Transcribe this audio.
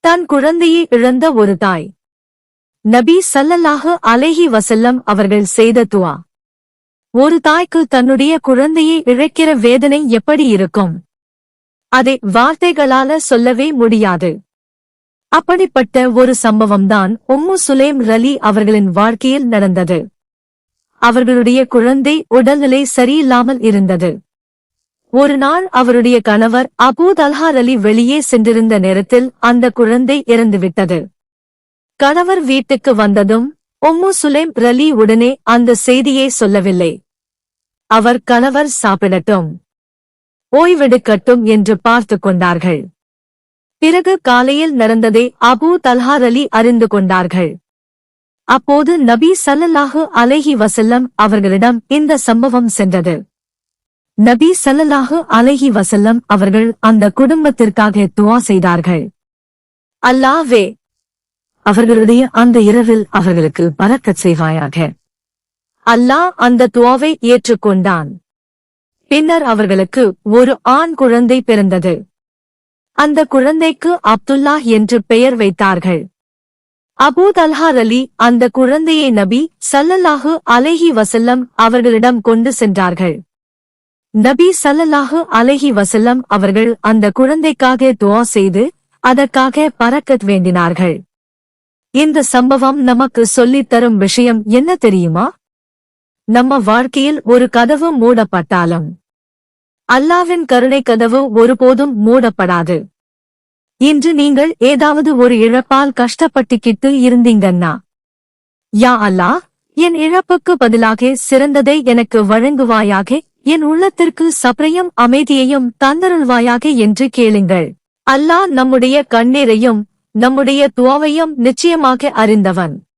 தன் குழந்தையை இழந்த ஒரு தாய். நபி ஸல்லல்லாஹு அலைஹி வஸல்லம் அவர்கள் செய்த துஆ. ஒரு தாய்க்கு தன்னுடைய குழந்தையை இழக்கிற வேதனை எப்படி இருக்கும்? அதை வார்த்தைகளால சொல்லவே முடியாது. அப்படிப்பட்ட ஒரு சம்பவம்தான் உம்மு சுலைம் ரலி அவர்களின் வாழ்க்கையில் நடந்தது. அவர்களுடைய குழந்தை உடல்நிலை சரியில்லாமல் இருந்தது. ஒரு நாள் அவருடைய கணவர் அபூ தல்ஹா ரலி வெளியே சென்றிருந்த நேரத்தில் அந்த குழந்தை இறந்துவிட்டது. கணவர் வீட்டுக்கு வந்ததும் உம்மு சுலைம் ரலி உடனே அந்த செய்தியை சொல்லவில்லை. அவர் கணவர் சாப்பிடட்டும், ஓய்வெடுக்கட்டும் என்று பார்த்து கொண்டார்கள். பிறகு காலையில் நடந்ததை அபூ தல்ஹா ரலி அறிந்து கொண்டார்கள். அப்போது நபி ஸல்லல்லாஹு அலைஹி வஸல்லம் அவர்களிடம் இந்த சம்பவம் சென்றது. நபி ஸல்லல்லாஹு அலைஹி வஸல்லம் அவர்கள் அந்த குடும்பத்திற்காக துஆ செய்தார்கள். அல்லாஹ்வே, அவர்களுடைய அந்த இரவில் அவர்களுக்கு பரக்கத் செய்வாயாக. அல்லாஹ் அந்த துஆவை ஏற்றுக்கொண்டான். பின்னர் அவர்களுக்கு ஒரு ஆண் குழந்தை பிறந்தது. அந்த குழந்தைக்கு அப்துல்லாஹ் என்று பெயர் வைத்தார்கள். அபூ தல்ஹா ரலி அந்த குழந்தையை நபி ஸல்லல்லாஹு அலைஹி வஸல்லம் அவர்களிடம் கொண்டு சென்றார்கள். நபி ஸல்லல்லாஹு அலைஹி வஸல்லம் அவர்கள் அந்த குழந்தைக்காக துஆ செய்து அதற்காக பரக்கத் வேண்டினார்கள். இந்த சம்பவம் நமக்கு சொல்லித் தரும் விஷயம் என்ன தெரியுமா? நம்ம வாழ்க்கையில் ஒரு கதவு மூடப்பட்டாலும் அல்லாஹ்வின் கருணை கதவு ஒருபோதும் மூடப்படாது. இன்று நீங்கள் ஏதாவது ஒரு இழப்பால் கஷ்டப்பட்டுக்கிட்டு இருந்தீங்கன்னா, யா அல்லாஹ், என் இழப்புக்கு பதிலாக சிறந்ததை எனக்கு வழங்குவாயாக, என் உள்ளத்திற்கு சப்ரையும் அமைதியையும் தந்தருள்வாயாக என்று கேளுங்கள். அல்லாஹ் நம்முடைய கண்ணீரையும் நம்முடைய துஆவையும் நிச்சயமாக அறிந்தவன்.